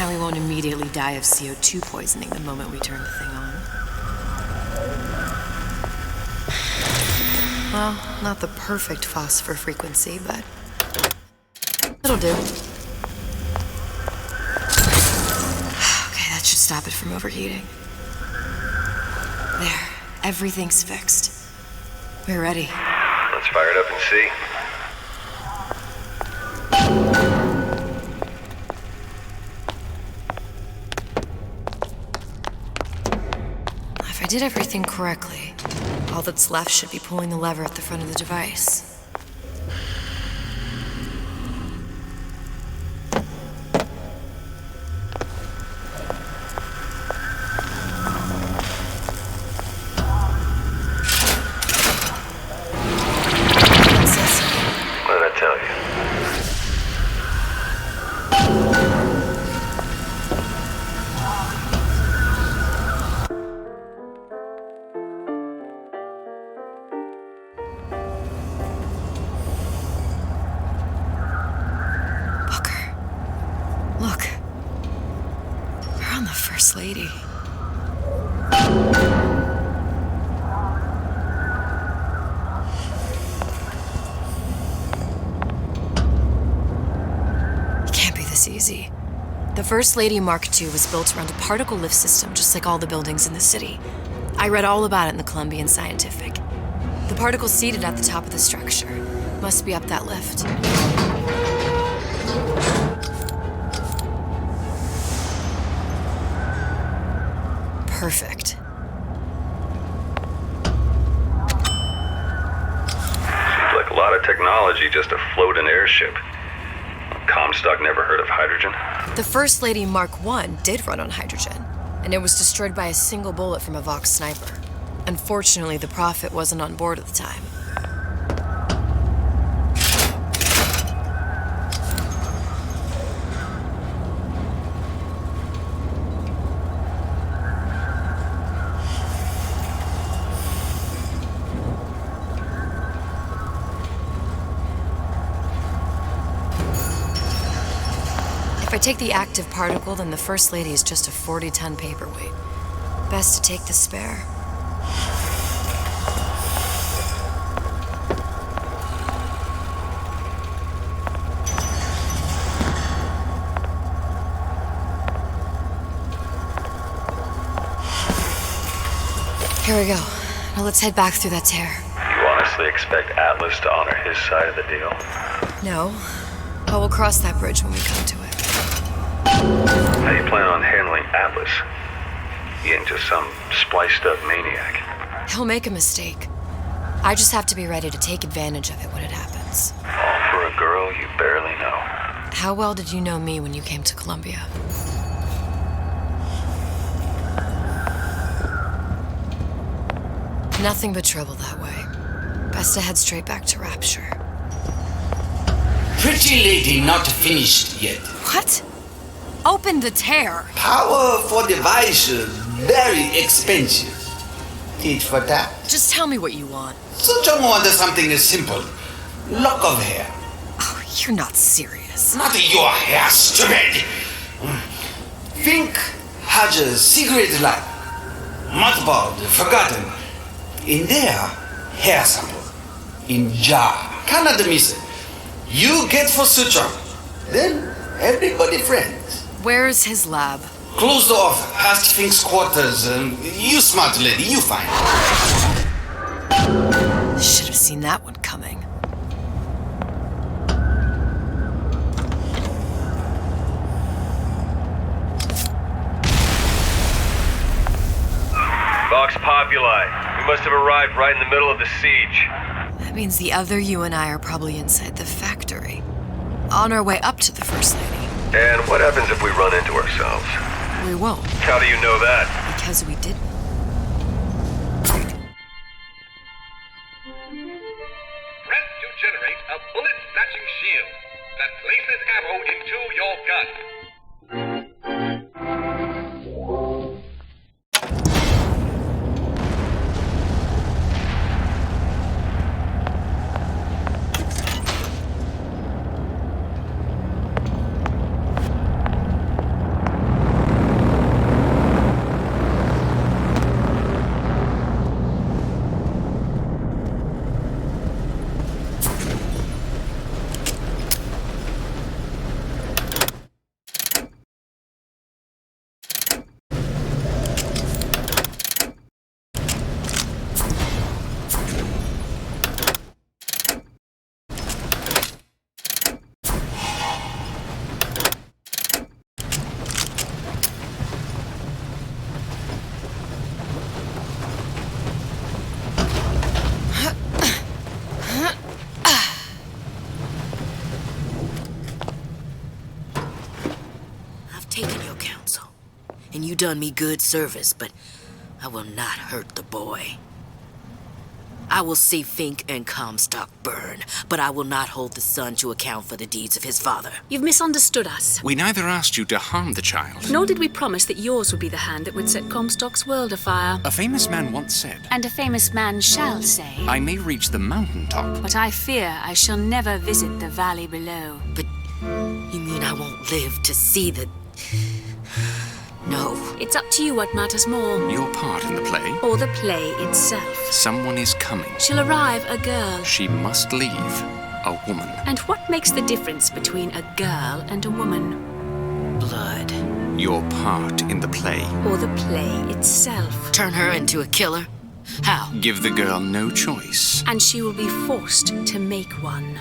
Now we won't immediately die of CO2 poisoning the moment we turn the thing on. Well, not the perfect phosphor frequency, but it'll do. Okay, that should stop it from overheating. There, everything's fixed. We're ready. Let's fire it up and see. If I did everything correctly, all that's left should be pulling the lever at the front of the device. What did I tell you? Look. We're on the First Lady. It can't be this easy. The First Lady Mark II was built around a particle lift system just like all the buildings in the city. I read all about it in the Columbian Scientific. The particles seated at the top of the structure must be up that lift. Perfect. Seems like a lot of technology just to float an airship. Comstock never heard of hydrogen. The First Lady Mark I did run on hydrogen, and it was destroyed by a single bullet from a Vox sniper. Unfortunately, the Prophet wasn't on board at the time. If I take the active particle, then the First Lady is just a 40-ton paperweight. Best to take the spare. Here we go. Now let's head back through that tear. You honestly expect Atlas to honor his side of the deal? No, but we'll cross that bridge when we come to it. How do you plan on handling Atlas? He ain't just some spliced-up maniac. He'll make a mistake. I just have to be ready to take advantage of it when it happens. All for a girl you barely know. How well did you know me when you came to Columbia? Nothing but trouble that way. Best to head straight back to Rapture. Pretty lady not finished yet. What? Open the tear! Power for device very expensive. Tit for tat. Just tell me what you want. Such a wonder something is simple. Lock of hair. Oh, you're not serious. Not your hair, stupid. Think has a secret life. Mothballed, forgotten. In there, hair sample. In jar. Cannot miss it. You get for suture. Then everybody friends. Where's his lab? Closed off, past Fink's quarters. You smart lady, you find. Should have seen that one coming. Vox Populi. We must have arrived right in the middle of the siege. That means the other you and I are probably inside the factory. On our way up to the First Lady. And what happens if we run into ourselves? We won't, How do you know that? because we didn't. Press to generate a bullet-snatching shield that places ammo into your gun. You done me good service, but I will not hurt the boy. I will see Fink and Comstock burn, but I will not hold the son to account for the deeds of his father. You've misunderstood us. We neither asked you to harm the child. Nor did we promise that yours would be the hand that would set Comstock's world afire. A famous man once said, And a famous man shall say, I may reach the mountaintop. but I fear I shall never visit the valley below. But you mean I won't live to see the... No. It's up to you what matters more. Your part in the play? Or the play itself. Someone is coming. She'll arrive a girl. She must leave a woman. And what makes the difference between a girl and a woman? Blood. Your part in the play. Or the play itself. Turn her into a killer? How? Give the girl no choice. And she will be forced to make one.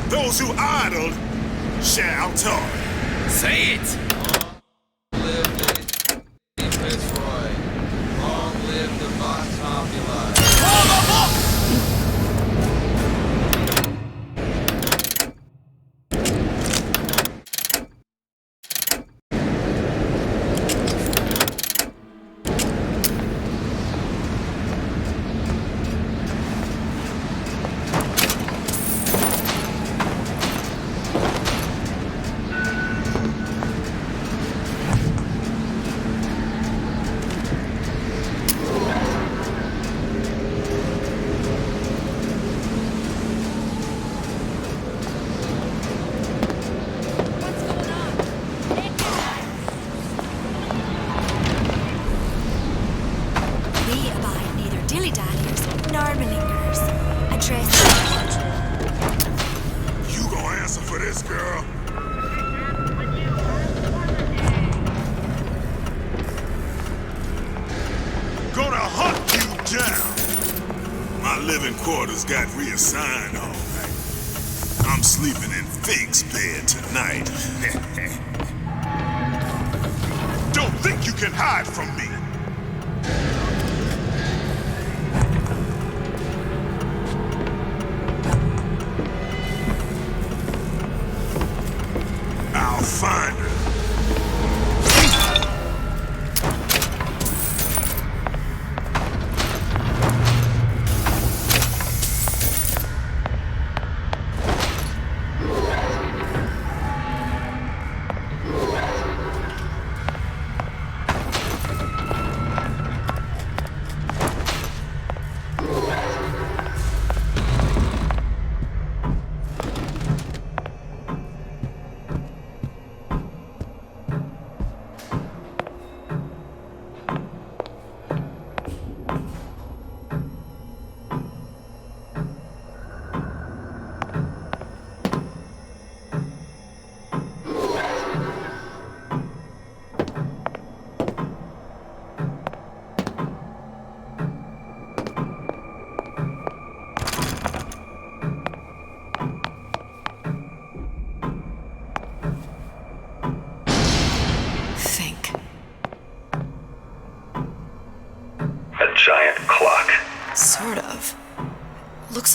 Those who idled shall talk. Say it! Long live Lady Fitzroy. Long live the Vox Populi. You gonna answer for this, girl? Gonna hunt you down. My living quarters got reassigned all night. I'm sleeping in Fink's bed tonight. Don't think you can hide from me. I'll find her.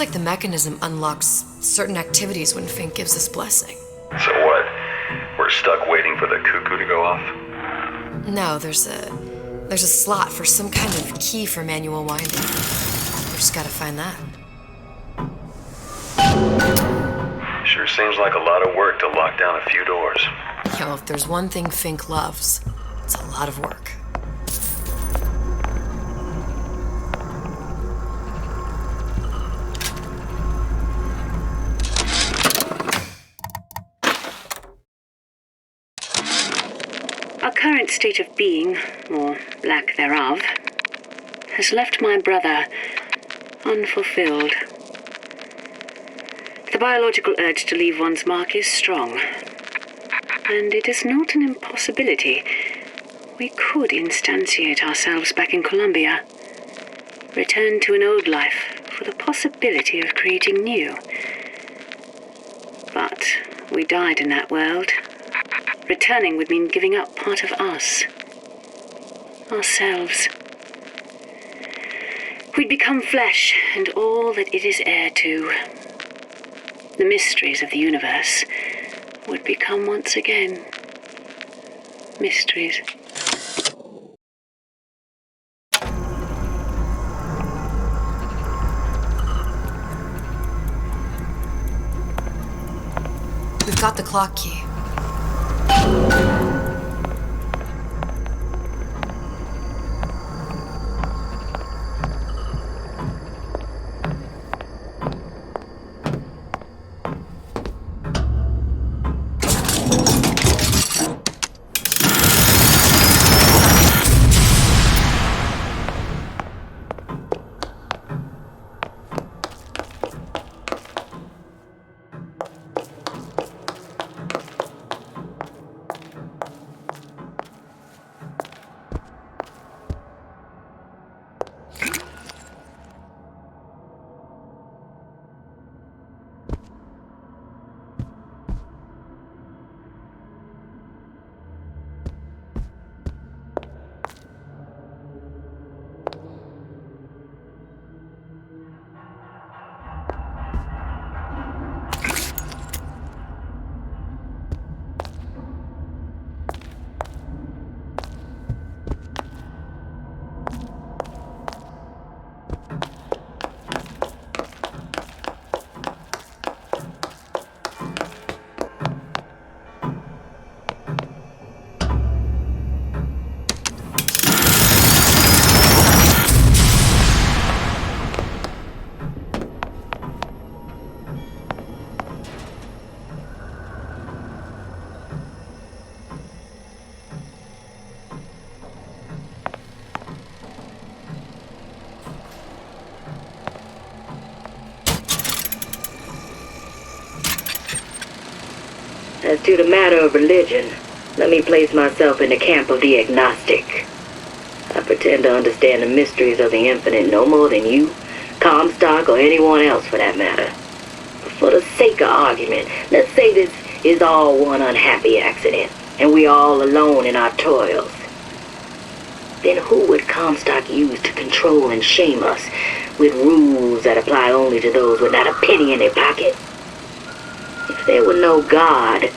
Looks like the mechanism unlocks certain activities when Fink gives his blessing. So what? We're stuck waiting for the cuckoo to go off? No, there's a slot for some kind of key for manual winding. We just gotta find that. Sure seems like a lot of work to lock down a few doors. Yo, if there's one thing Fink loves, it's a lot of work. Our current state of being, or lack thereof, has left my brother unfulfilled. The biological urge to leave one's mark is strong, and it is not an impossibility. We could instantiate ourselves back in Columbia, return to an old life for the possibility of creating new. But we died in that world. Returning would mean giving up part of us, ourselves. We'd become flesh and all that it is heir to. The mysteries of the universe would become once again mysteries. We've got the clock key. As to the matter of religion, let me place myself in the camp of the agnostic. I pretend to understand the mysteries of the infinite no more than you, Comstock, or anyone else for that matter. But for the sake of argument, let's say this is all one unhappy accident, and we are all alone in our toils. Then who would Comstock use to control and shame us with rules that apply only to those with not a penny in their pocket? If there were no God,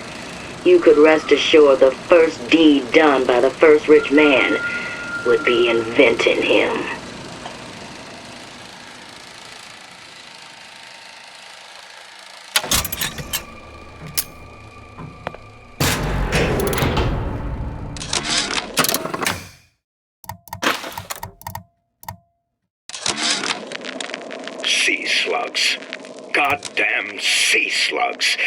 you could rest assured the first deed done by the first rich man would be inventing him. Sea slugs. Goddamn sea slugs.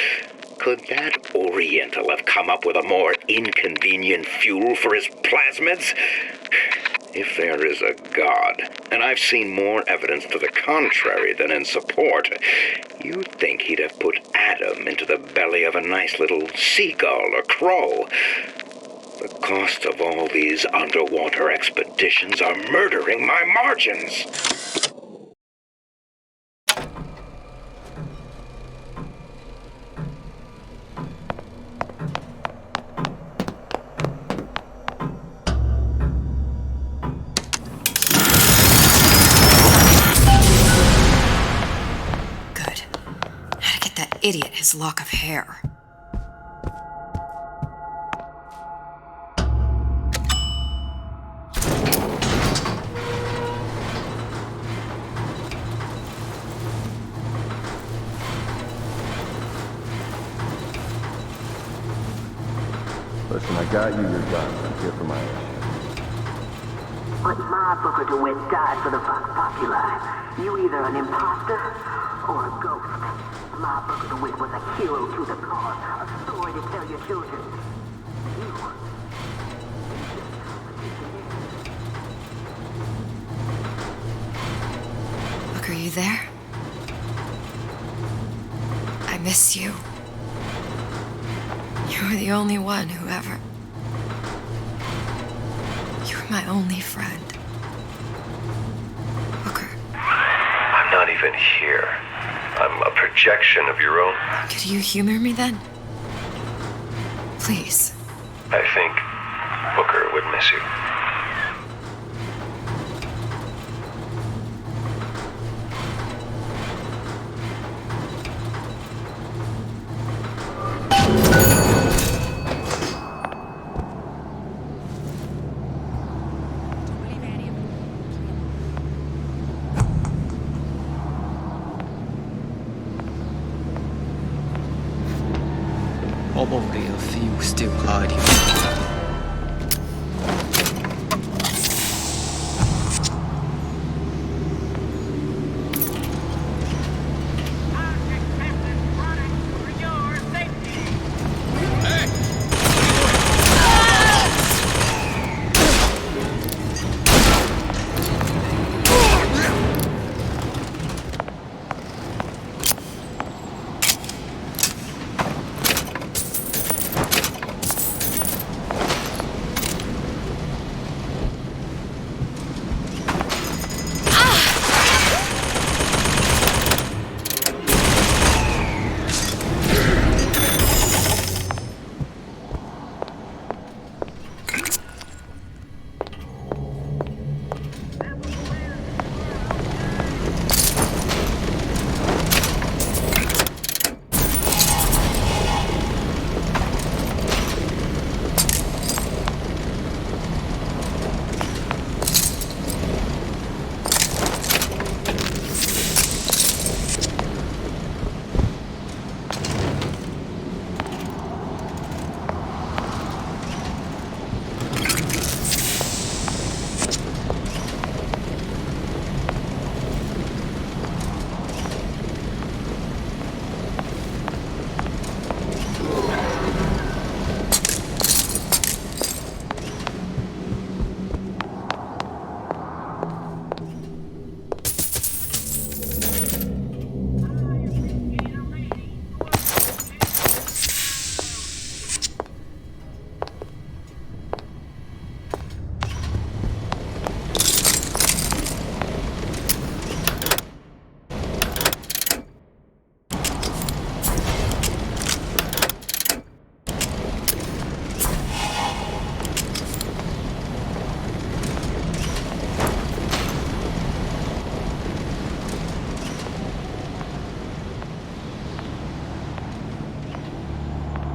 Could that Oriental have come up with a more inconvenient fuel for his plasmids? If there is a God, and I've seen more evidence to the contrary than in support, you'd think he'd have put Adam into the belly of a nice little seagull or crow. The cost of all these underwater expeditions are murdering my margins. his lock of hair. Listen, I got you your gun. I'm here for my issue. But my Booker DeWitt died for the Vox Populi. You either an imposter or a ghost. My Booker DeWitt was a hero to the cause, a story to tell your children. You... Look, are you there? I miss you. You were the only one who ever... You were my only friend. Booker. I'm not even here. I'm a projection of your own. Could you humor me then? Please. I think Booker would miss you. Probably a few still hiding.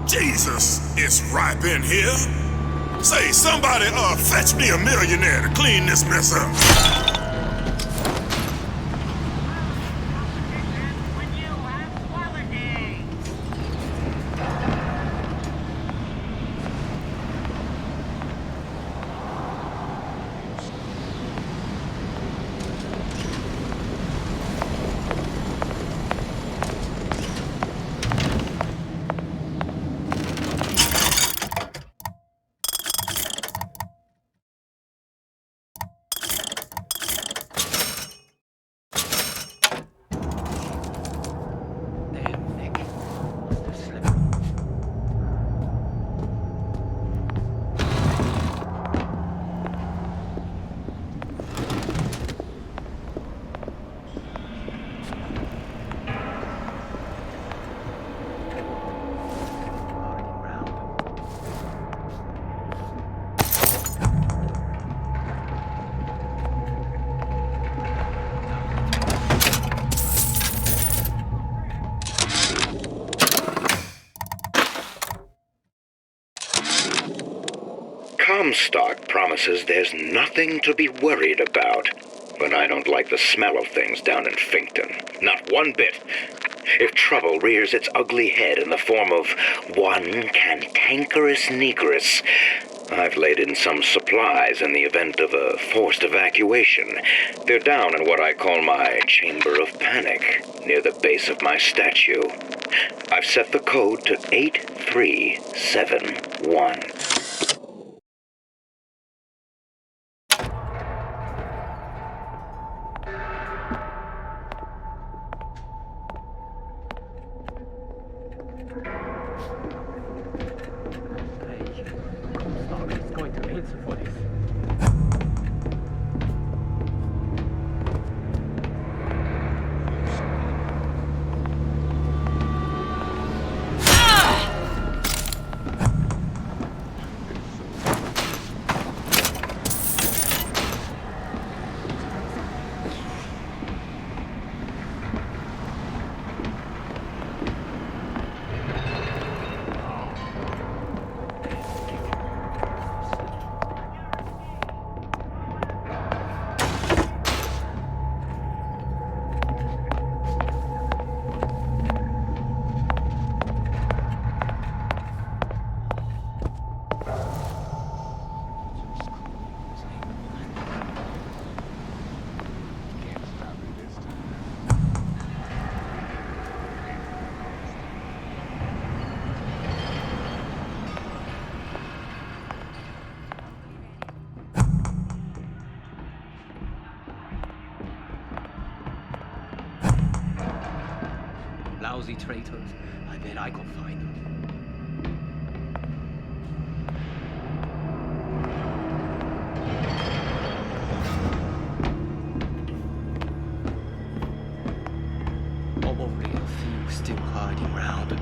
Jesus, it's ripe in here. Say, somebody, fetch me a millionaire to clean this mess up. Comstock promises there's nothing to be worried about. But I don't like the smell of things down in Finkton. Not one bit. If trouble rears its ugly head in the form of one cantankerous negress, I've laid in some supplies in the event of a forced evacuation. They're down in what I call my chamber of panic, near the base of my statue. I've set the code to 8371. Lousy traitors. I bet I could find them. Probably a few still hiding round.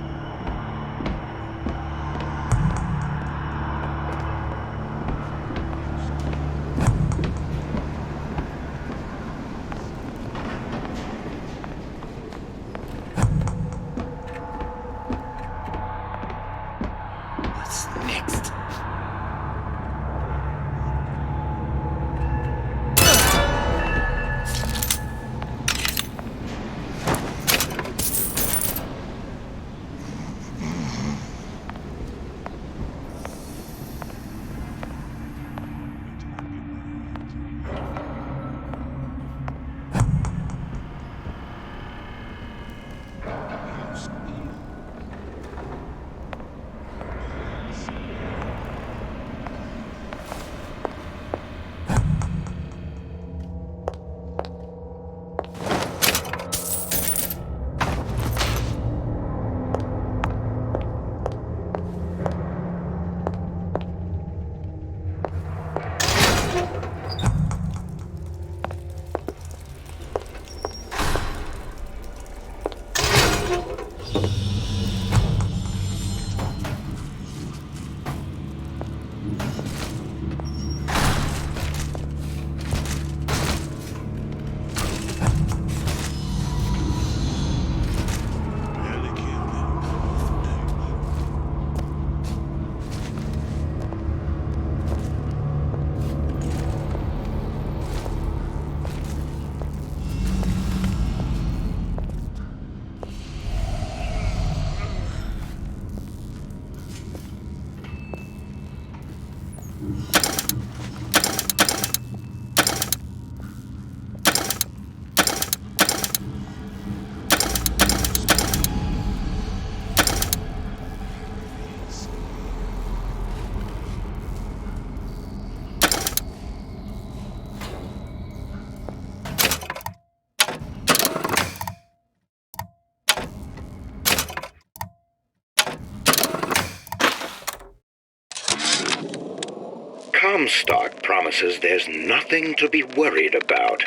Comstock promises there's nothing to be worried about.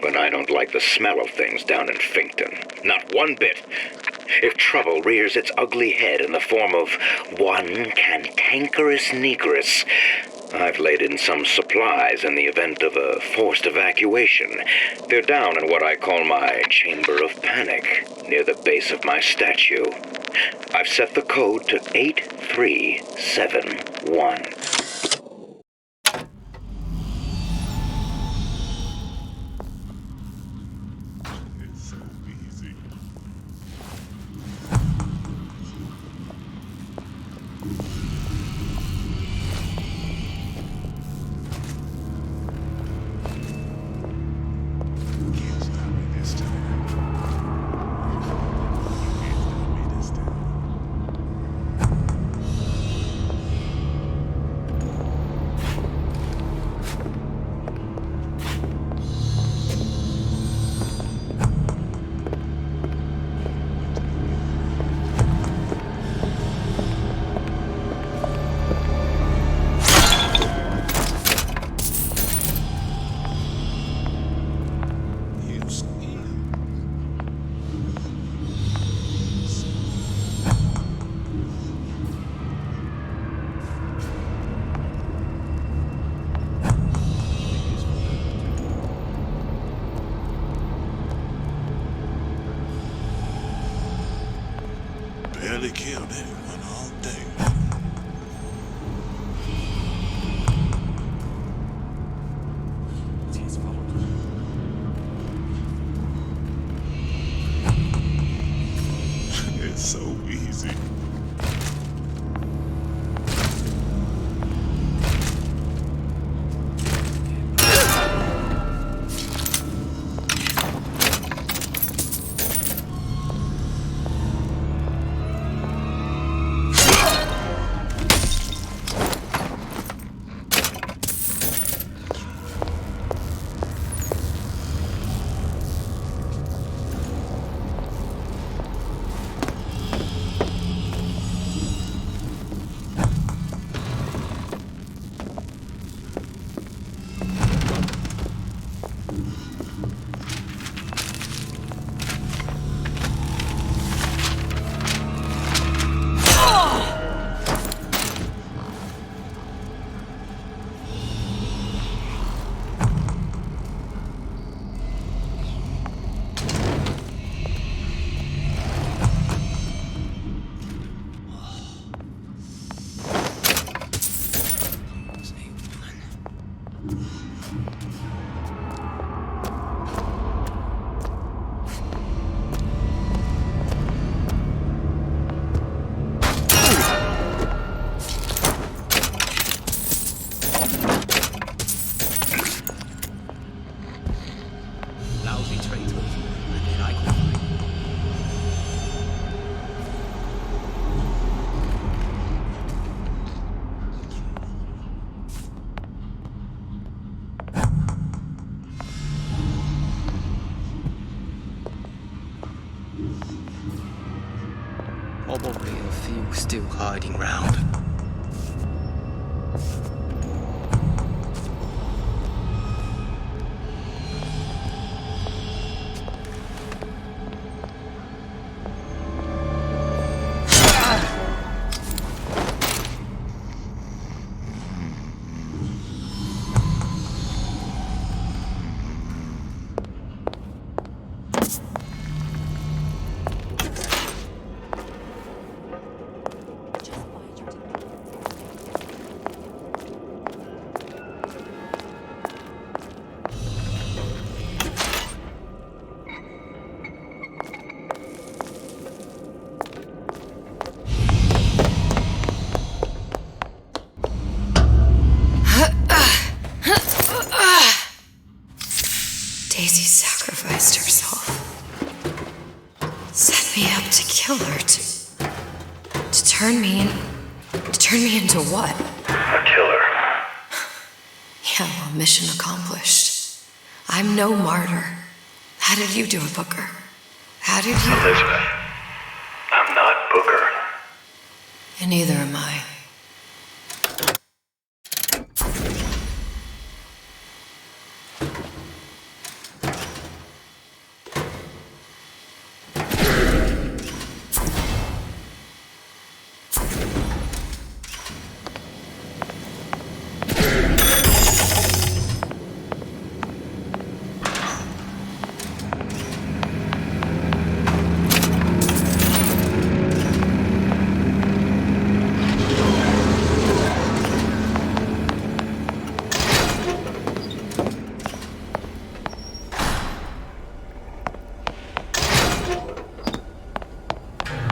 But I don't like the smell of things down in Finkton. Not one bit. If trouble rears its ugly head in the form of one cantankerous negress, I've laid in some supplies in the event of a forced evacuation. They're down in what I call my chamber of panic, near the base of my statue. I've set the code to 8371. still hiding round. Daisy sacrificed herself. Set me up to kill her, to turn me into what? A killer. Yeah, well, mission accomplished. I'm no martyr. How did you do it, Booker? How did you... Elizabeth, I'm not Booker. And neither am I.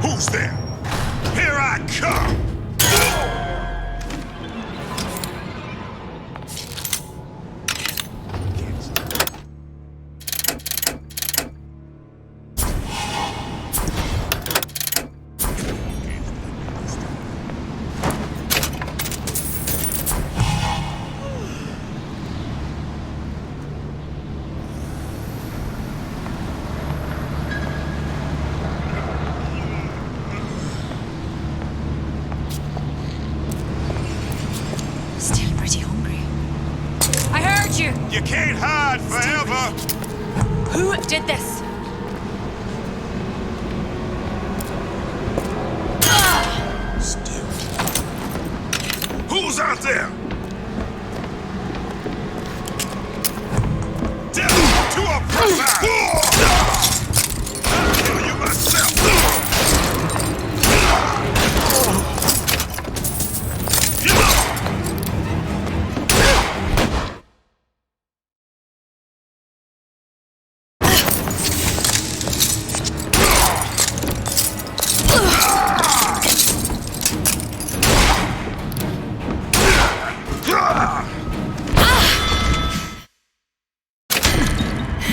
Who's there? Here I come! Still pretty hungry. I heard you! You can't hide forever! Who did this? Still. Who's out there? Death to oppressor! I'll kill you myself!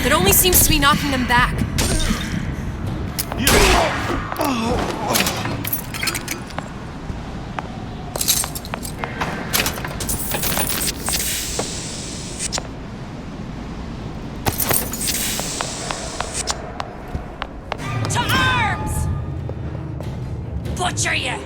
That only seems to be knocking them back. To arms! Butcher you!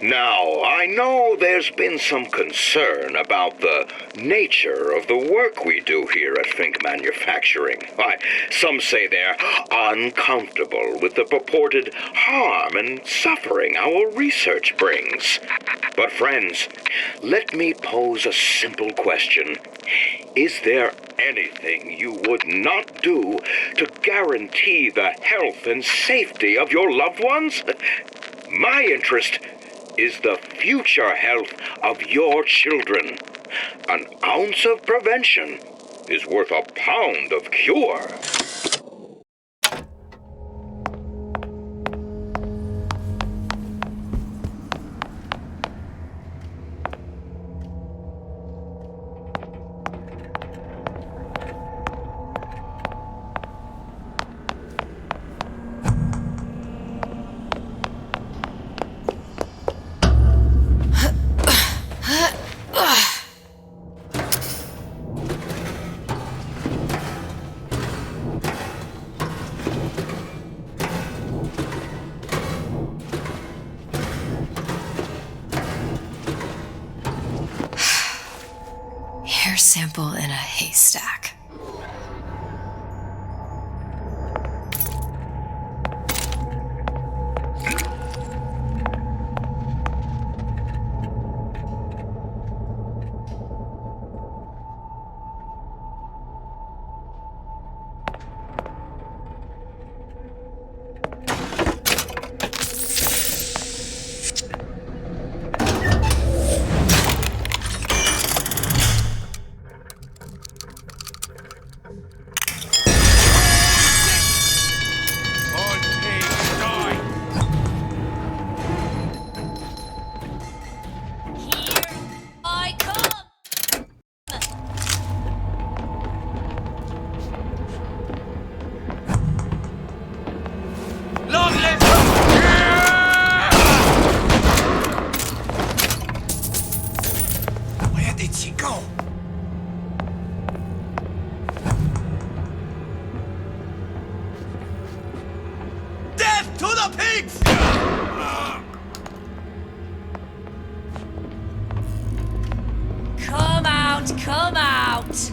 Now, I know there's been some concern about the nature of the work we do here at Fink Manufacturing. Why, some say they're uncomfortable with the purported harm and suffering our research brings. But friends, let me pose a simple question. Is there anything you would not do to guarantee the health and safety of your loved ones? My interest is the future health of your children. An ounce of prevention is worth a pound of cure. Hair sample in a haystack. Where did she go? Death to the pigs! Come out, come out!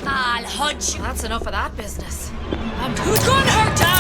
I'll hunt you. That's enough of that business. Who's gonna hurt down?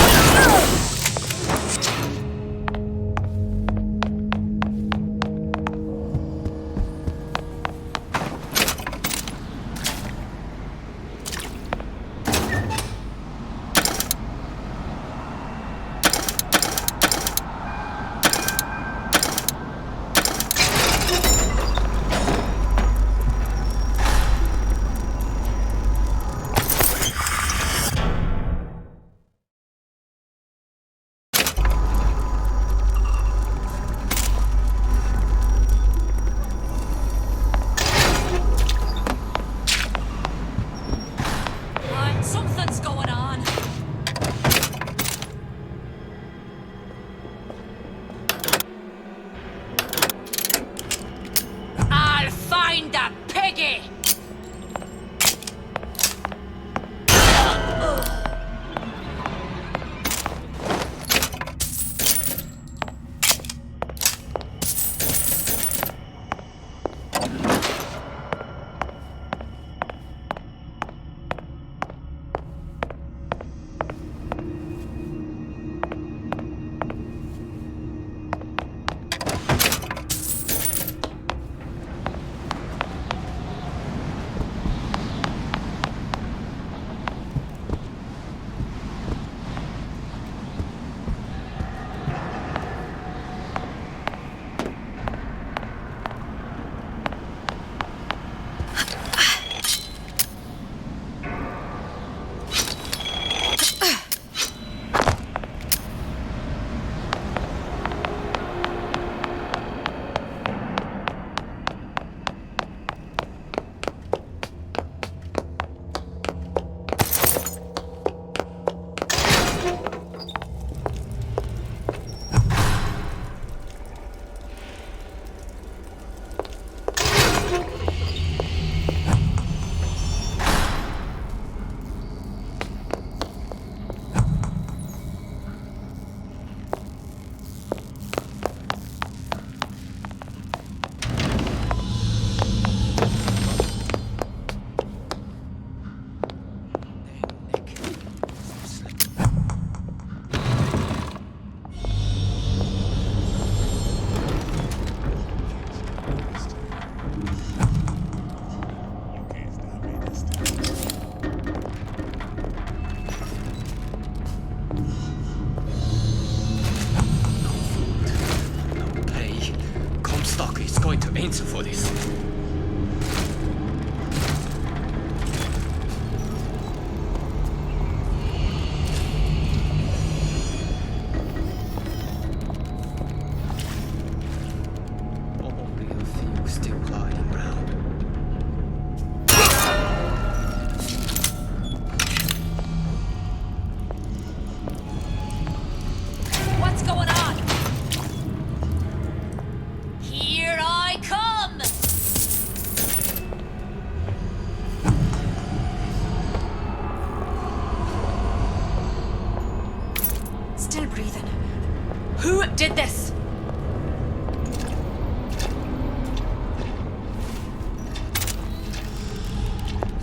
did this.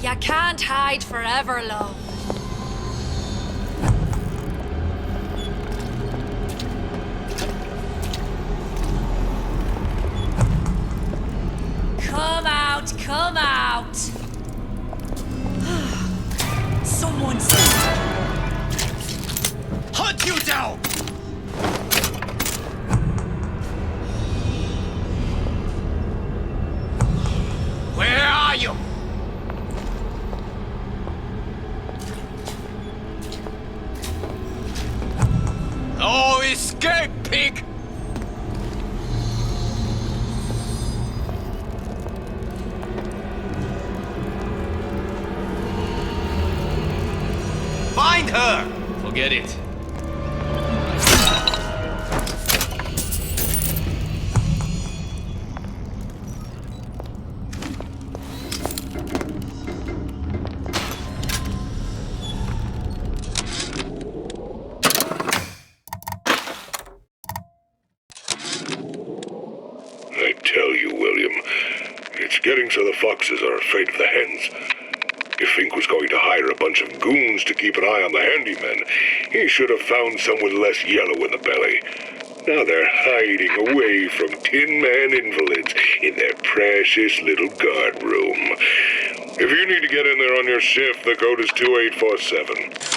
You can't hide forever, love. Come out, come out. Someone's... Hunt you down! Where are you? No escape, pig! Find her! Forget it. I tell you, William, it's getting so the foxes are afraid of the hens. If Fink was going to hire a bunch of goons to keep an eye on the handymen, he should have found some with less yellow in the belly. Now they're hiding away from Tin Man invalids in their precious little guard room. If you need to get in there on your shift, the code is 2847.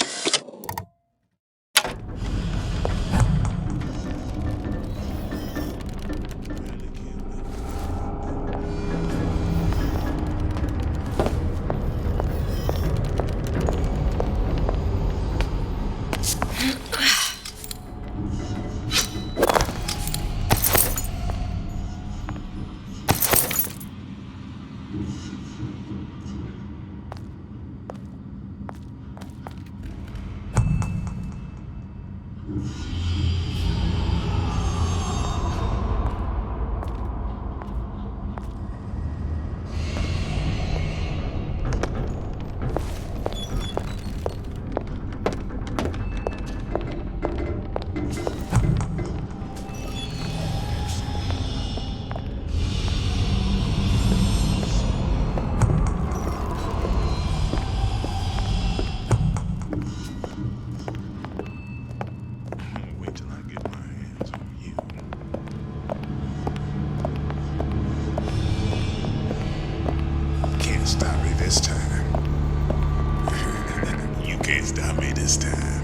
this time. You can't stop me this time.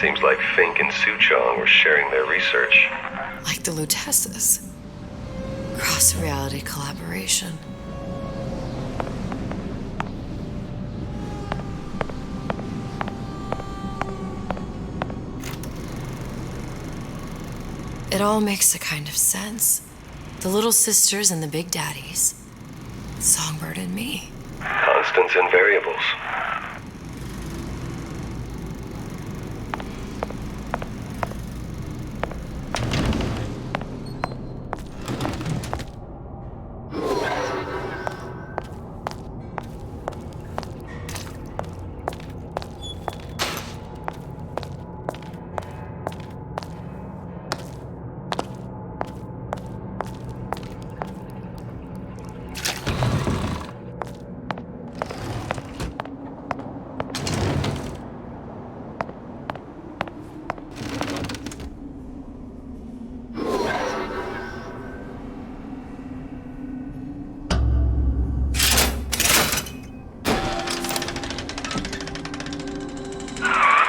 Seems like Fink and Suchong were sharing their research. Like the Lutesses. Cross-reality collaboration. It all makes a kind of sense. The little sisters and the big daddies. Songbird and me. Constants and variables.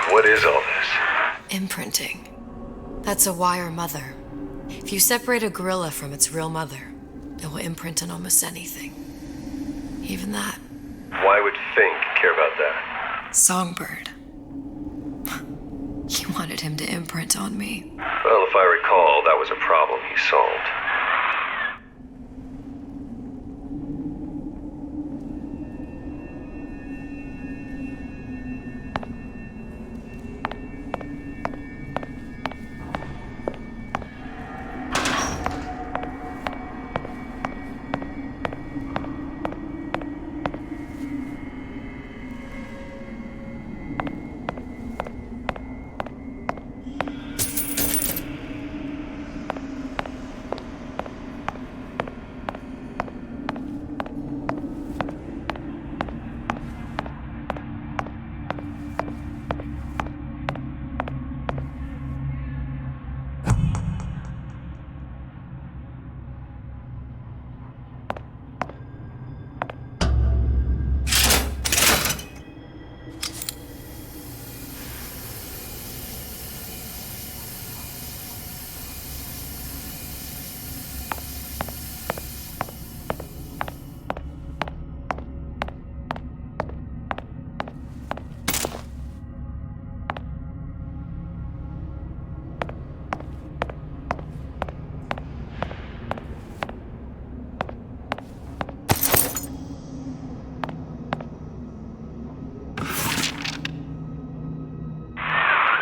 What is all this? Imprinting. That's a wire mother. If you separate a gorilla from its real mother, it will imprint on almost anything. Even that. Why would Fink care about that? Songbird. He wanted him to imprint on me. Well, if I recall, that was a problem he solved.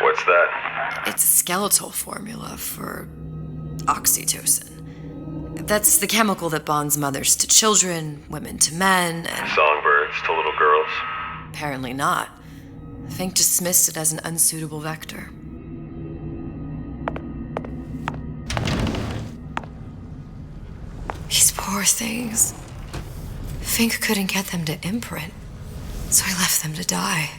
What's that? It's a skeletal formula for oxytocin. That's the chemical that bonds mothers to children, women to men, and... Songbirds to little girls? Apparently not. Fink dismissed it as an unsuitable vector. These poor things. Fink couldn't get them to imprint, so he left them to die.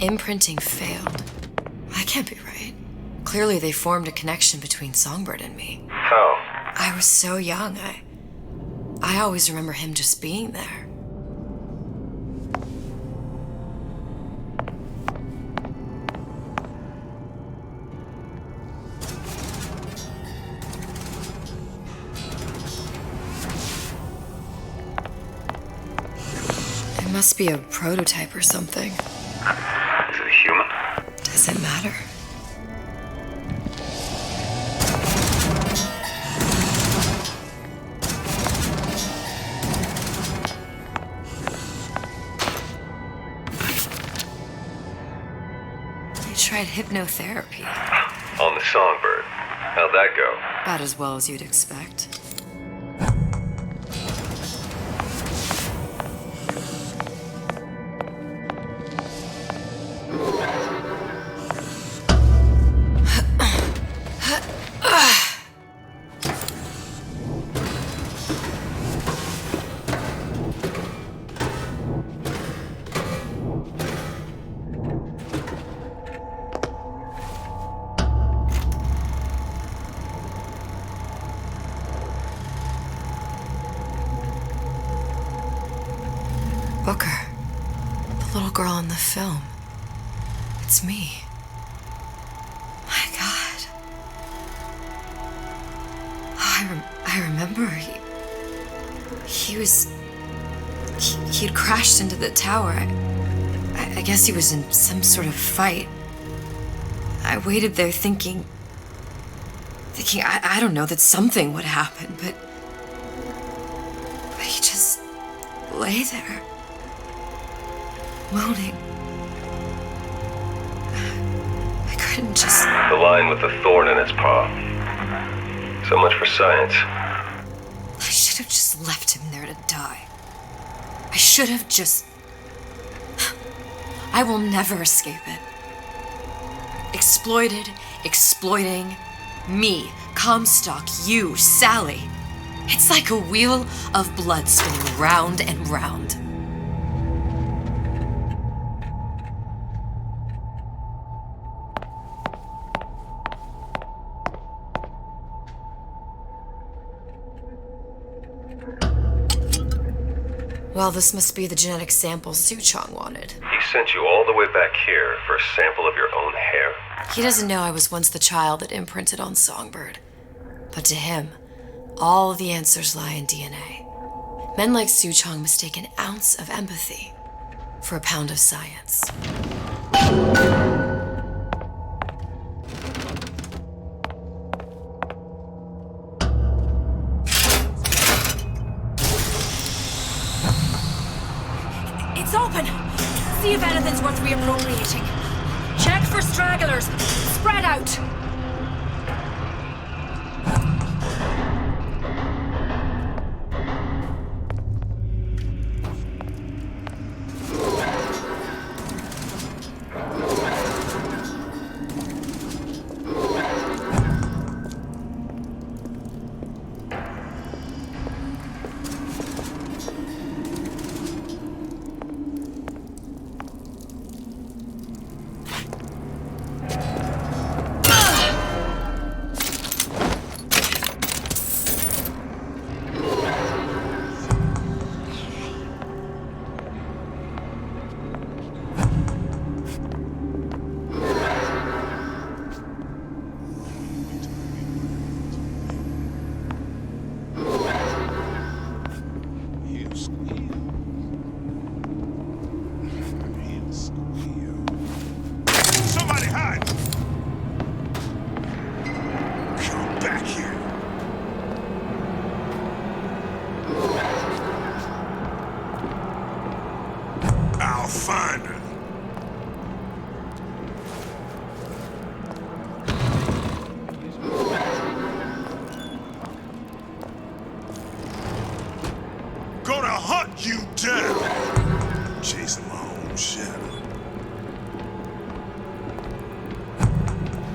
Imprinting failed. That can't be right. Clearly they formed a connection between Songbird and me. How? I was so young, I always remember him just being there. It must be a prototype or something. Is it human? Does it matter? tried hypnotherapy. On the Songbird. How'd that go? About as well as you'd expect. Booker. The little girl in the film. It's me. My God. Oh, I remember he'd crashed into the tower. I guess he was in some sort of fight. I waited there thinking I don't know, that something would happen, but he just lay there. Moaning. I couldn't just... The lion with the thorn in its paw. So much for science. I should have just left him there to die. I should have just... I will never escape it. Exploited, exploiting, me, Comstock, you, Sally. It's like a wheel of blood spinning round and round. Well, this must be the genetic sample Suchong wanted. He sent you all the way back here for a sample of your own hair? He doesn't know I was once the child that imprinted on Songbird. But to him, all the answers lie in DNA. Men like Suchong mistake an ounce of empathy for a pound of science. It's open! See if anything's worth reappropriating. Check for stragglers. Spread out!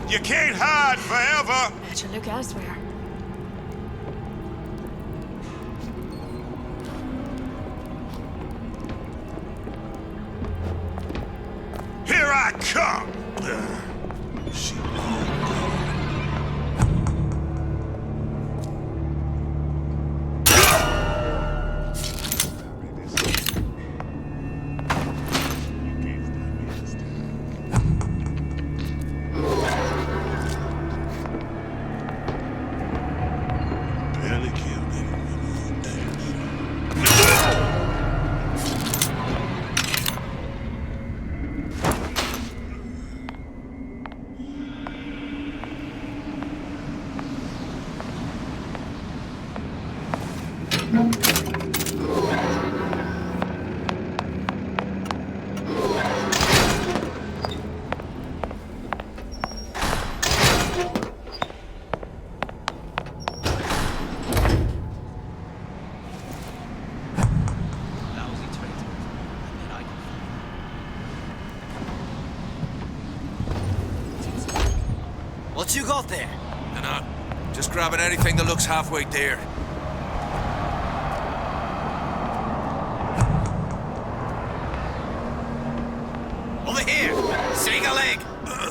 You can't hide forever! Better look elsewhere. Here I come! What you got there? Dunno. Just grabbing anything that looks halfway there. Over here! Sing a leg!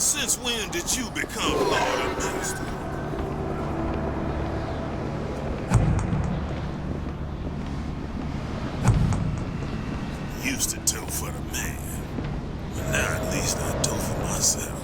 Since when did you become Lord and Master? Used to do for the man, but now at least I do for myself.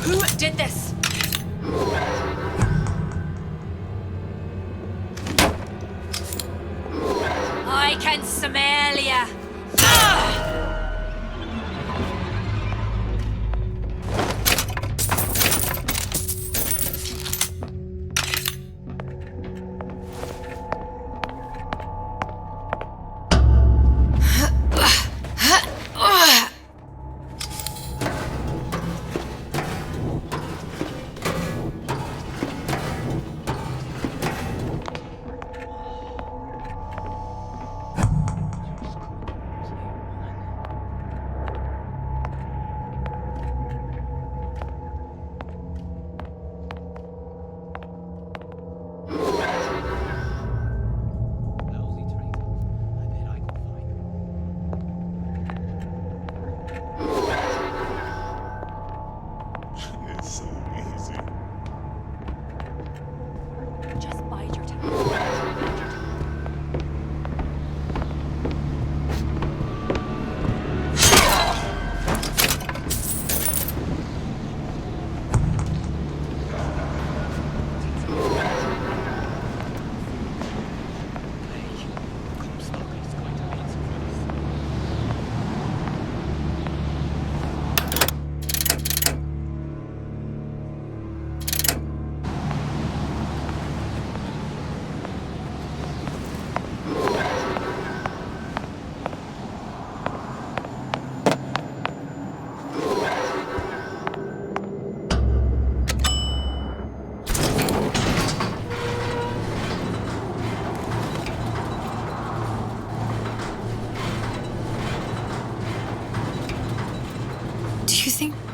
Who did this? I can smell ya.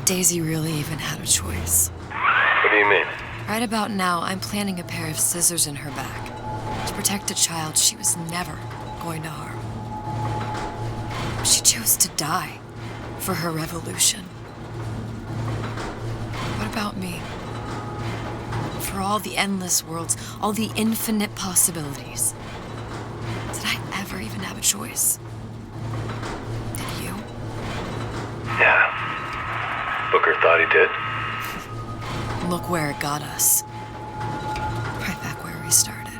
Daisy really even had a choice. What do you mean? Right about now, I'm planting a pair of scissors in her back to protect a child she was never going to harm. She chose to die for her revolution. What about me? For all the endless worlds, all the infinite possibilities. Did I ever even have a choice? Did you? Yeah. Booker thought he did. Look where it got us. Right back where we started.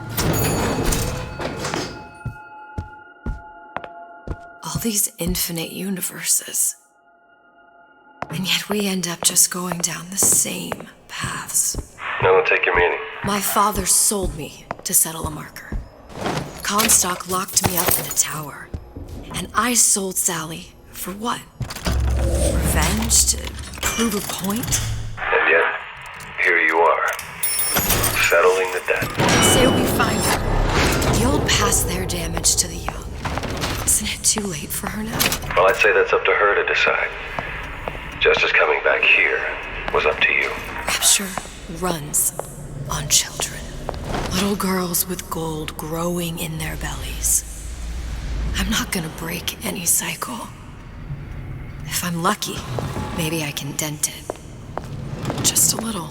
All these infinite universes. And yet we end up just going down the same paths. I don't take your meaning. My father sold me to settle a marker. Comstock locked me up in a tower. And I sold Sally for what? Revenge? To prove a point? And yet, here you are, settling the debt. Say we find her. The old past their damage to the young. Isn't it too late for her now? Well, I'd say that's up to her to decide. Justice coming back here was up to you. Rapture runs on children. Little girls with gold growing in their bellies. I'm not gonna break any cycle. If I'm lucky, maybe I can dent it. Just a little.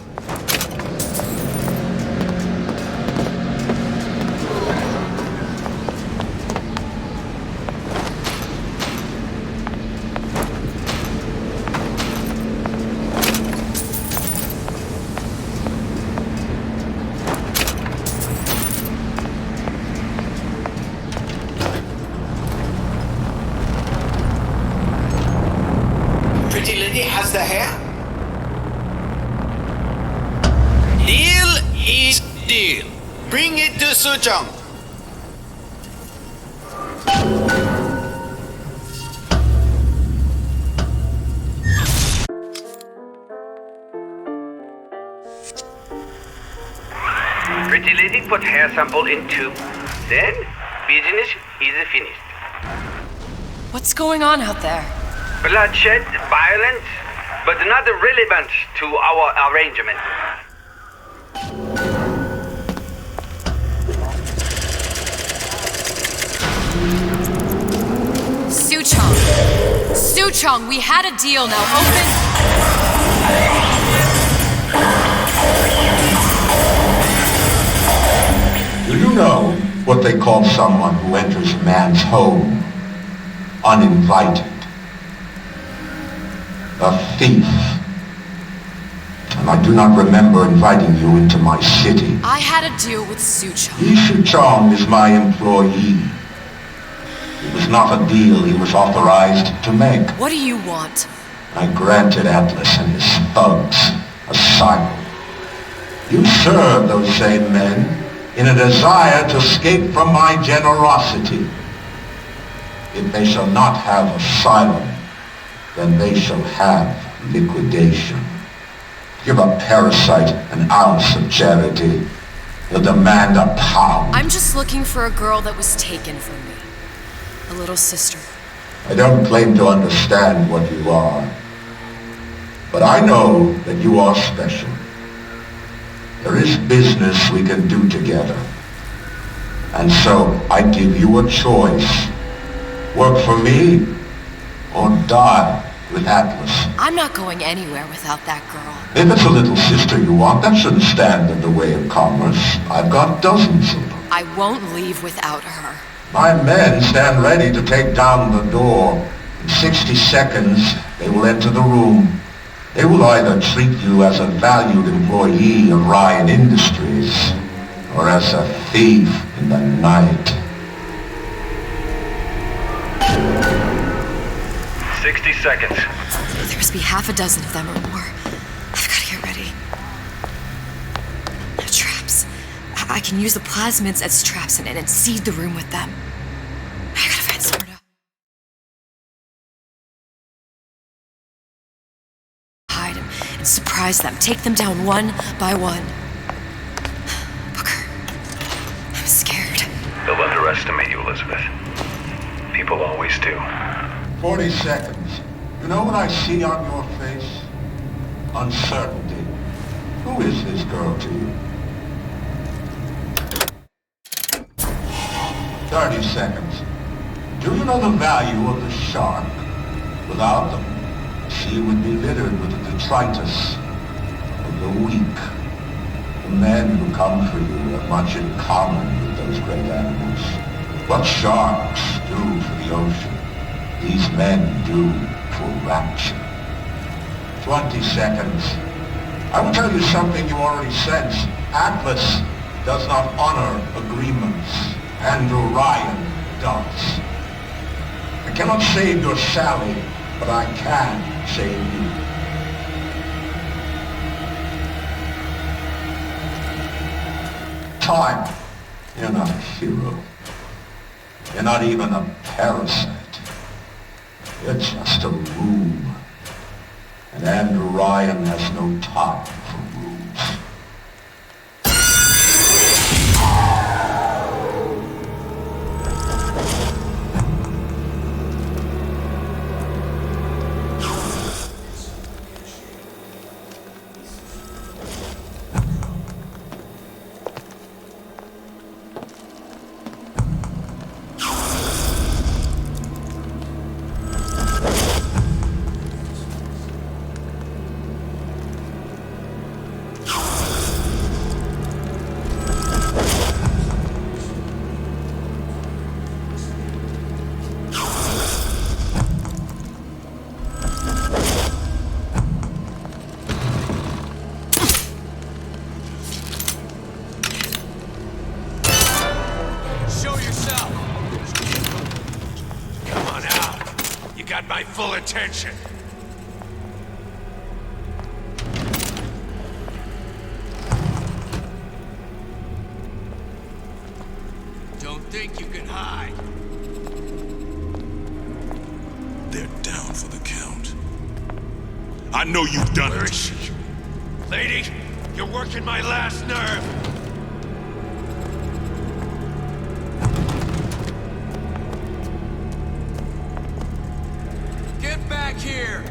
Pretty lady has the hair? Deal is deal. Bring it to Sujong. put hair sample in tube. Then, business is finished. What's going on out there? Bloodshed, violence, but not relevant to our arrangement. Suchong, we had a deal, now open... Do you know what they call someone who enters man's home uninvited? A thief. And I do not remember inviting you into my city. I had a deal with Suchong. Suchong is my employee. It was not a deal he was authorized to make. What do you want? I granted Atlas and his thugs asylum. You serve those same men in a desire to escape from my generosity. If they shall not have asylum, then they shall have liquidation. Give a parasite an ounce of charity. He'll demand a pound. I'm just looking for a girl that was taken from me. A little sister. I don't claim to understand what you are, but I know that you are special. There is business we can do together. And so I give you a choice. Work for me or die with Atlas. I'm not going anywhere without that girl. If it's a little sister you want, that shouldn't stand in the way of commerce. I've got dozens of them. I won't leave without her. My men stand ready to take down the door. In 60 seconds, they will enter the room. They will either treat you as a valued employee of Ryan Industries, or as a thief in the night. 60 seconds. There must be half a dozen of them or more. I've got to get ready. No traps. I can use the plasmids as traps and seed the room with them. I gotta find somewhere to hide and surprise them. Take them down one by one. Booker, I'm scared. They'll underestimate you, Elizabeth. People always do. 40 seconds. You know what I see on your face? Uncertainty. Who is this girl to you? 30 seconds. Do you know the value of the shark? Without them, the sea would be littered with the detritus of the weak. The men who come for you have much in common with those great animals. What sharks do for the ocean, these men do for rapture. 20 seconds. I will tell you something you already sense. Atlas does not honor agreements. Andrew Ryan does. I cannot save your Sally, but I can save you. Time. You're not a hero. You're not even a parasite. You're just a room. And Andrew Ryan has no time for rooms. Got my full attention. Don't think you can hide. They're down for the count. I know you've done it. Where is she? Lady, you're working my last nerve. back here!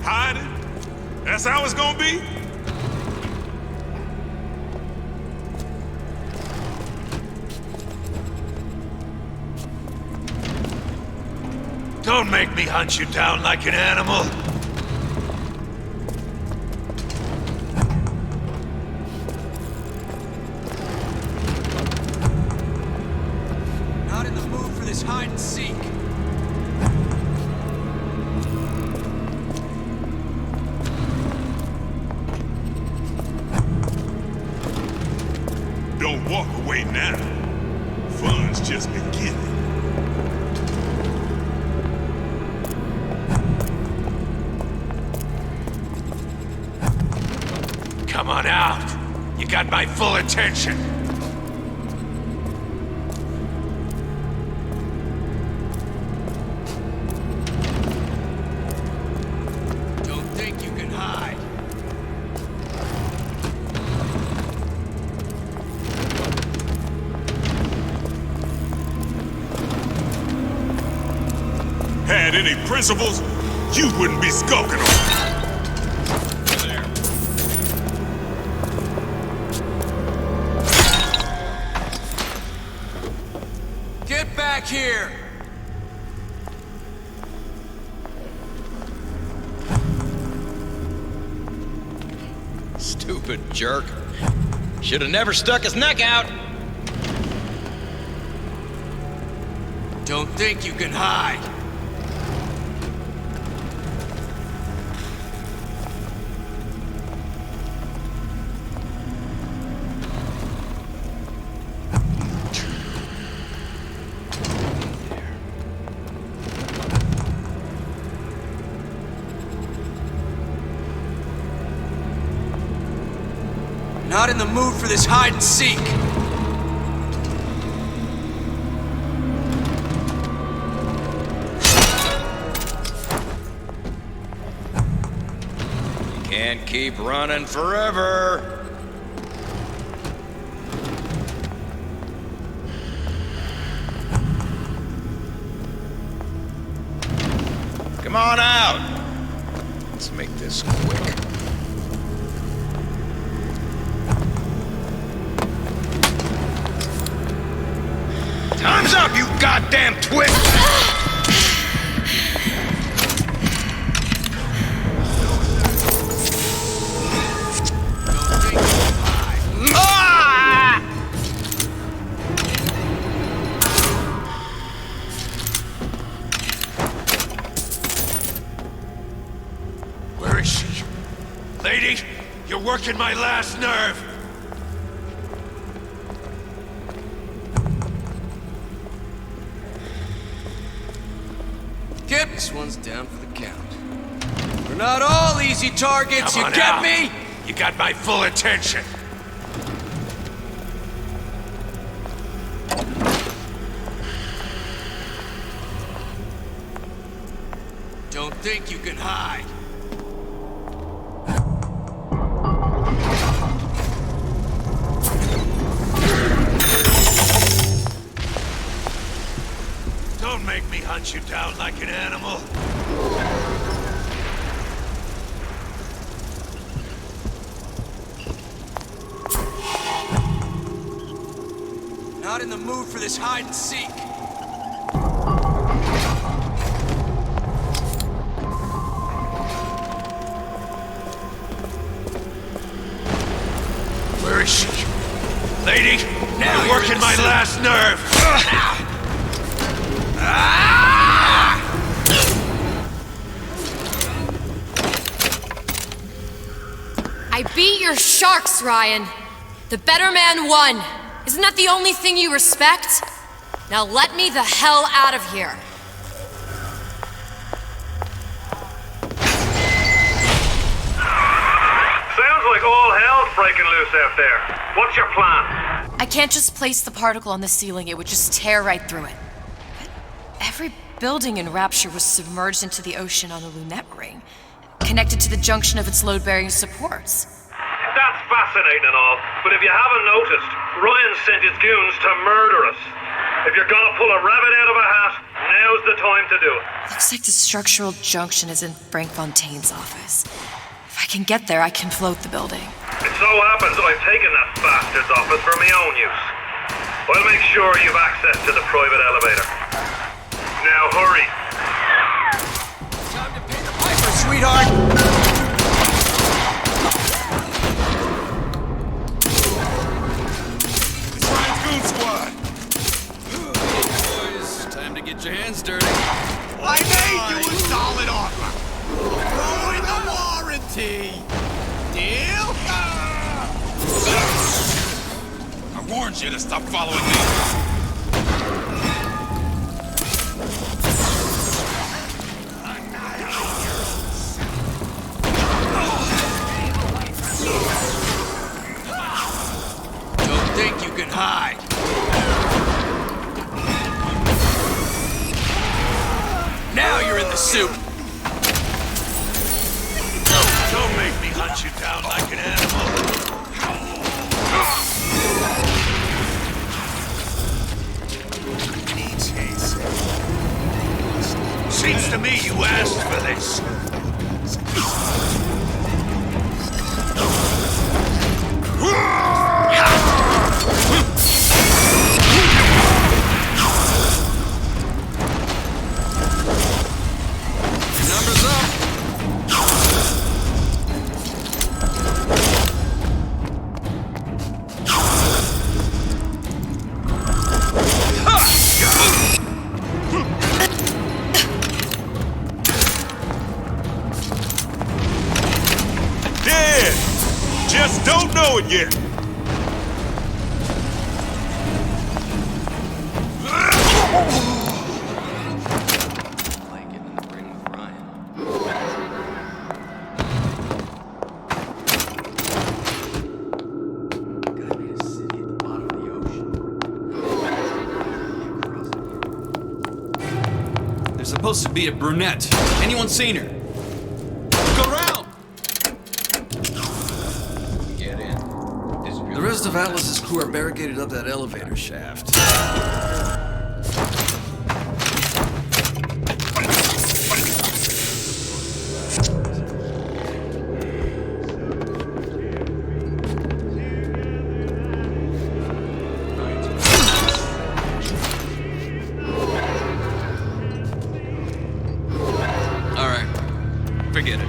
Hiding? That's how it's gonna be? Don't make me hunt you down like an animal. Not in the mood for this hide and seek. Don't walk away now. Fun's just beginning. Come on out. You got my full attention. Don't think you can hide. Had any principles, you wouldn't be skulking on. Get back here! Stupid jerk. Should have never stuck his neck out. Don't think you can hide. Not in the mood for this hide and seek. You can't keep running forever. Come on out. Let's make this quick. Time's up, you goddamn twit! Ah! Where is she? Lady, you're working my last nerve. Kip, this one's down for the count. We're not all easy targets, Come you on get out. me? You got my full attention. Don't think you can hide. Don't make me hunt you down like an animal. Not in the mood for this hide and seek. Where is she? Lady, Now you're you're working in my the last nerve. I beat your sharks, Ryan. The better man won. Isn't that the only thing you respect? Now let me the hell out of here. Sounds like all hell's breaking loose out there. What's your plan? I can't just place the particle on the ceiling, it would just tear right through it. But every building in Rapture was submerged into the ocean on the lunette ring, connected to the junction of its load-bearing supports. That's fascinating and all, but if you haven't noticed, Ryan sent his goons to murder us. If you're gonna pull a rabbit out of a hat, now's the time to do it. Looks like the structural junction is in Frank Fontaine's office. If I can get there, I can float the building. It so happens I've taken that bastard's office for my own use. I'll make sure you've access to the private elevator. Now hurry. Time to pay the piper, sweetheart! It's Ryan's Goon Squad! Boys, time to get your hands dirty. I made you a solid offer! Throwing the warranty! Deal? I warned you to stop following me. Don't think you can hide. Now you're in the soup. Don't make me hunt you down like an animal. Seems to me you asked for this. Numbers up. Dead! Just don't know it yet. There's supposed to be a brunette. Anyone seen her? Go round! Get in. The rest of Atlas's crew are barricaded up that elevator shaft. Forget it.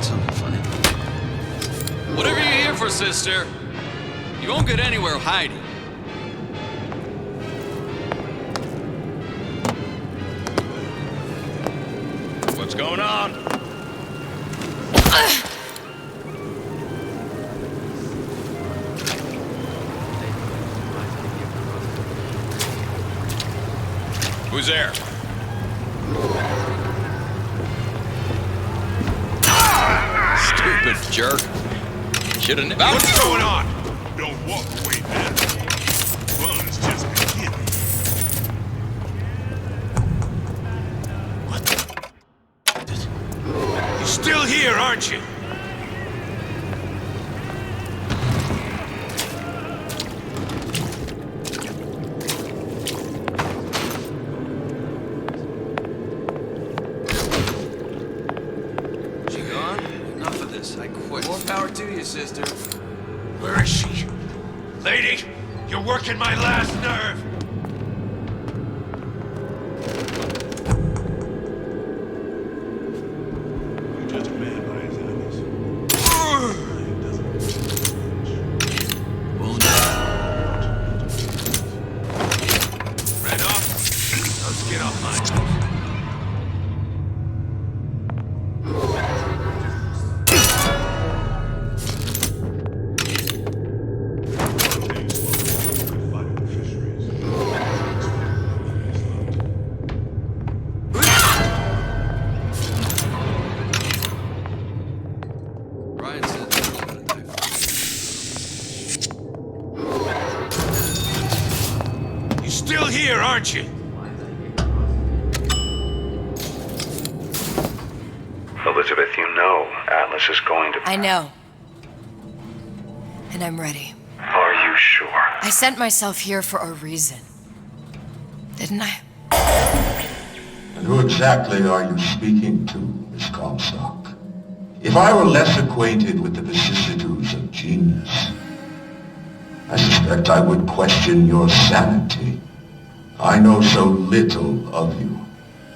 Something funny. Whatever you're here for, sister, you won't get anywhere hiding. What's going on? Who's there? Stupid jerk. Should've never. What's going on? Don't walk away now. Fun's just beginning. You're still here, aren't you? She gone? Enough of this. I quit. More power to you, sister. Where is she? Lady, you're working my last nerve. Red off. Let's get off my nose. aren't you? Elizabeth, you know Atlas is going to... I know. And I'm ready. Are you sure? I sent myself here for a reason. Didn't I? And who exactly are you speaking to, Miss Comstock? If I were less acquainted with the vicissitudes of genius, I suspect I would question your sanity. I know so little of you,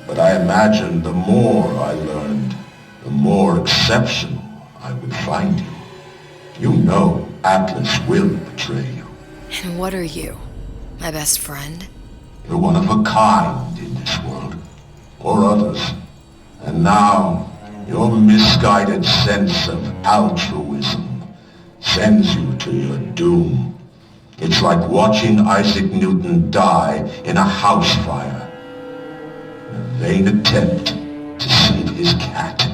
but I imagine the more I learned, the more exceptional I would find you. You know Atlas will betray you. And what are you? My best friend? You're one of a kind in this world, or others. And now, your misguided sense of altruism sends you to your doom. It's like watching Isaac Newton die in a house fire, in a vain attempt to save his cat.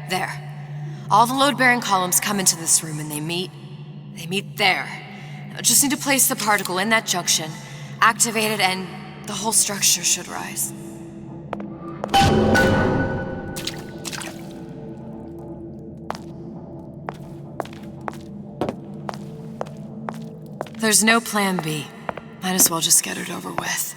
There. All the load-bearing columns come into this room and they meet there. I just need to place the particle in that junction, activate it, and the whole structure should rise. There's no plan B. Might as well just get it over with.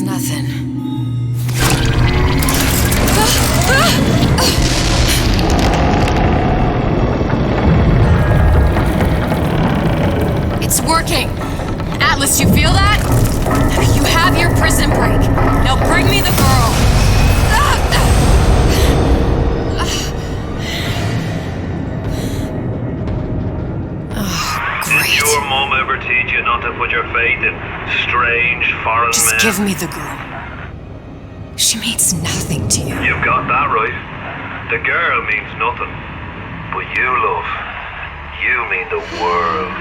Nothing. It's working! Atlas, you feel that? You have your prison break. Now bring me the girl. Did your mom ever teach you not to put your faith in strange foreign men? Just give me the girl. She means nothing to you. You've got that right. The girl means nothing. But you, love, you mean the world.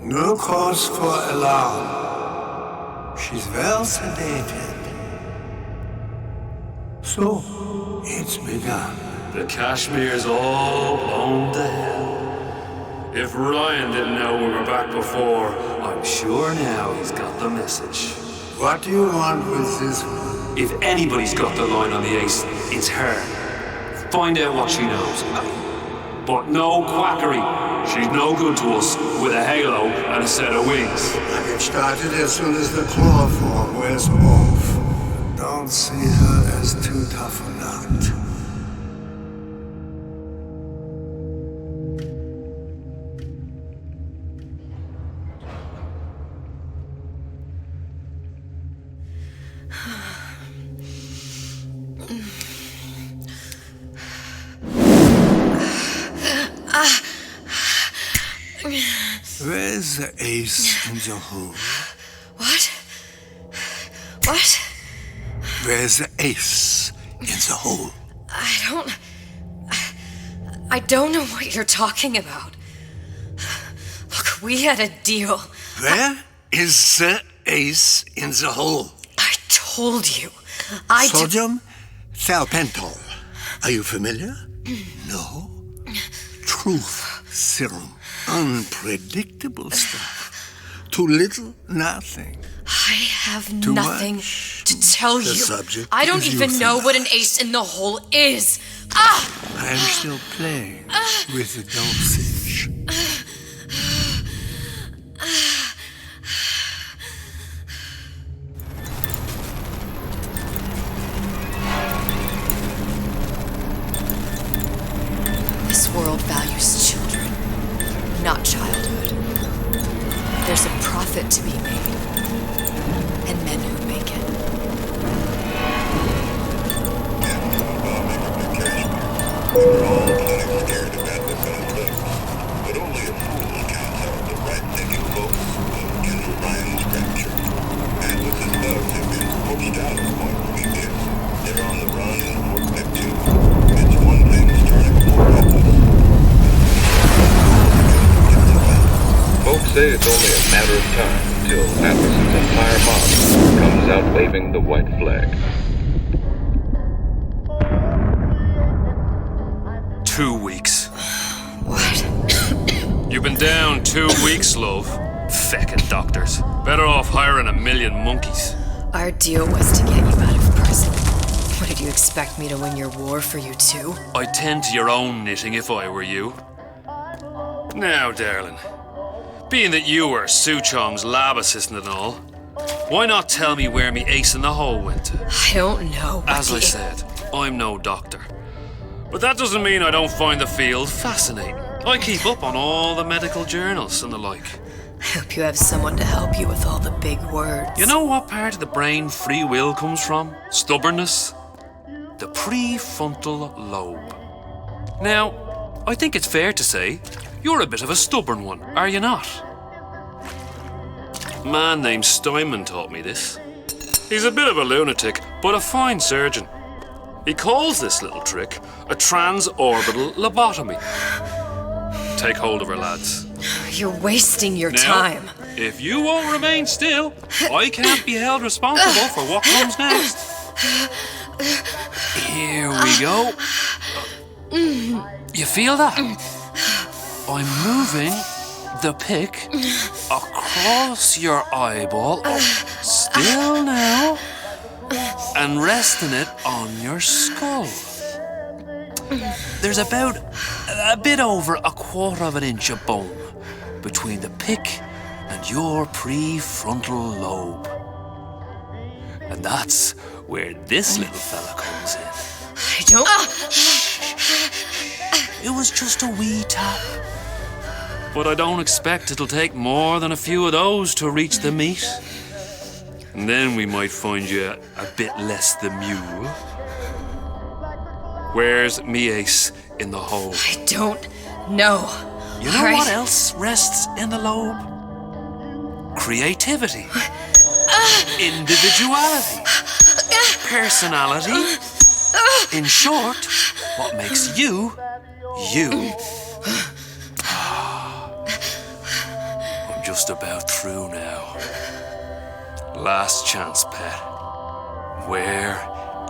No cause for alarm. She's well sedated. So, it's begun. The Kashmir's all blown to hell. If Ryan didn't know we were back before, I'm sure now he's got the message. What do you want with this one? If anybody's got the line on the ace, it's her. Find out what she knows. But no quackery. She's no good to us with a halo and a set of wings. I get started as soon as the claw form wears off. Don't see her as too tough a nut. Where's the ace in the hole? What? What? Where's the ace in the hole? I don't know what you're talking about. Look, we had a deal. Where is the ace in the hole? I told you. Sodium thiopental. Are you familiar? No? Truth serum. Unpredictable stuff. Too little, nothing. I have Too nothing much. to tell The you. subject I don't is even know what an ace in the hole is. Ah! I am still playing with the dosage. This world values children, not childhood. There's a profit to be made, and men who make it. We're all plenty scared about this unlook, but only a fool counts out the right-thinking folks of Kendall Ryan's rapture. Atlas and thugs have been pushed out of Point Prometheus. They're on the run in Fort Neptune. It's one thing starting for Atlas. Folks say it's only a matter of time until Atlas's entire mob comes out waving the white flag. 2 weeks. What? You've been down 2 weeks, love. Feckin' doctors. Better off hiring 1,000,000 monkeys. Our deal was to get you out of prison. What, did you expect me to win your war for you too? I'd tend to your own knitting if I were you. Now, darling, being that you were Sue Chong's lab assistant and all, why not tell me where me ace in the hole went to? I don't know. As I said, I'm no doctor. But that doesn't mean I don't find the field fascinating. I keep up on all the medical journals and the like. I hope you have someone to help you with all the big words. You know what part of the brain free will comes from? Stubbornness? The prefrontal lobe. Now, I think it's fair to say you're a bit of a stubborn one, are you not? A man named Steinman taught me this. He's a bit of a lunatic, but a fine surgeon. He calls this little trick a transorbital lobotomy. Take hold of her, lads. You're wasting your Now, time. If you won't remain still, I can't be held responsible for what comes next. Here we go. You feel that? I'm moving the pick across your eyeball. Still now. And resting it on your skull. There's about a bit over 1/4 inch of bone between the pick and your prefrontal lobe. And that's where this little fella comes in. I don't... It was just a wee tap. But I don't expect it'll take more than a few of those to reach the meat. And then we might find you a bit less the mule. Where's me ace in the hole? I don't know. You know what else rests in the lobe? Creativity. Individuality. Personality. In short, what makes you, you. I'm just about through now. Last chance, pet. Where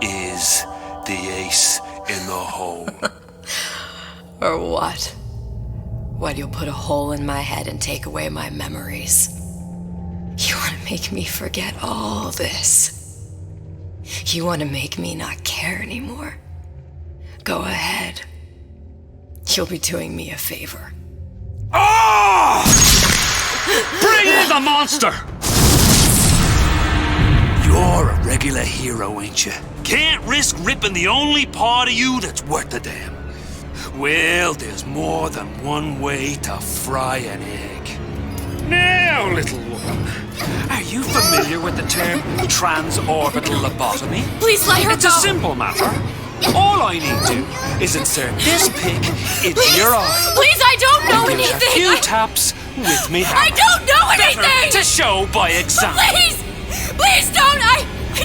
is the ace in the hole? Or what? What, you'll put a hole in my head and take away my memories? You want to make me forget all this? You want to make me not care anymore? Go ahead. You'll be doing me a favor. Ah! Bring in the monster! You're a regular hero, ain't you? Can't risk ripping the only part of you that's worth a damn. Well, there's more than one way to fry an egg. Now, little woman, are you familiar with the term transorbital lobotomy? Please let her It's go! a simple matter. All I need to is insert this pick into your eye. Please, I don't know and give it anything! a few taps with me hand. I don't know anything! Better to show by example. Please! Please don't! I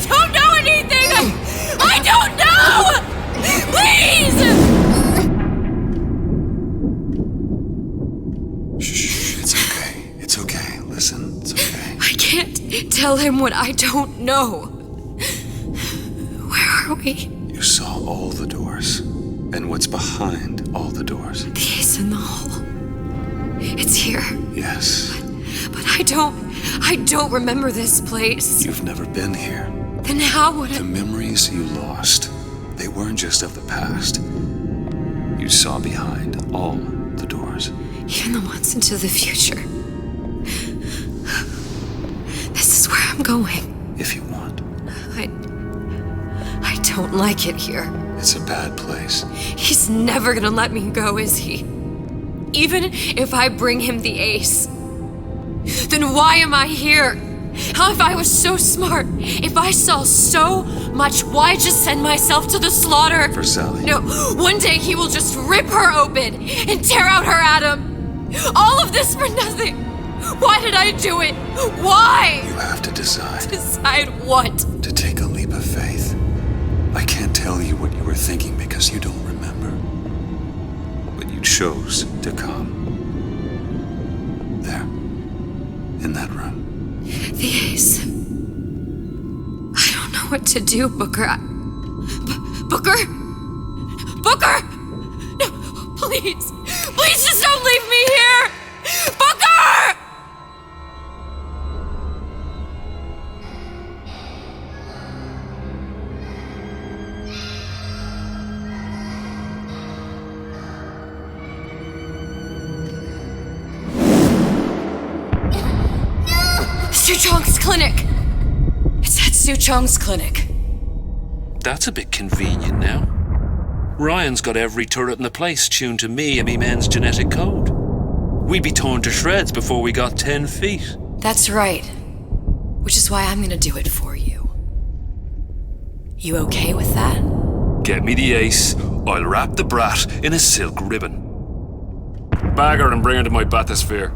don't know anything! I don't know! Please! Shh, it's okay. It's okay. Listen, it's okay. I can't tell him what I don't know. Where are we? You saw all the doors. And what's behind all the doors. The ace in the hole. It's here. Yes. But I don't remember this place. You've never been here. Then how would I... The memories you lost, they weren't just of the past. You saw behind all the doors. Even the ones into the future. This is where I'm going. If you want. I don't like it here. It's a bad place. He's never gonna let me go, is he? Even if I bring him the ace. Then why am I here? How if I was so smart? If I saw so much, why just send myself to the slaughter? For Sally. No, one day he will just rip her open and tear out her atom. All of this for nothing. Why did I do it? Why? You have to decide. Decide what? To take a leap of faith. I can't tell you what you were thinking because you don't remember. But you chose to come. There. In that room. The ace. I don't know what to do, Booker. Booker? Booker! No, please. Please just don't leave me here! Booker! Suchong's clinic! It's at Suchong's clinic. That's a bit convenient now. Ryan's got every turret in the place tuned to me and me men's genetic code. We'd be torn to shreds before we got 10 feet. That's right. Which is why I'm gonna do it for you. You okay with that? Get me the ace, I'll wrap the brat in a silk ribbon. Bag her and bring her to my bathysphere.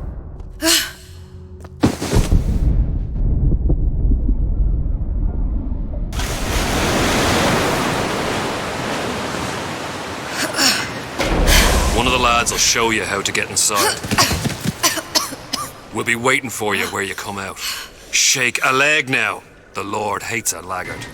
One of the lads will show you how to get inside. We'll be waiting for you where you come out. Shake a leg now. The Lord hates a laggard.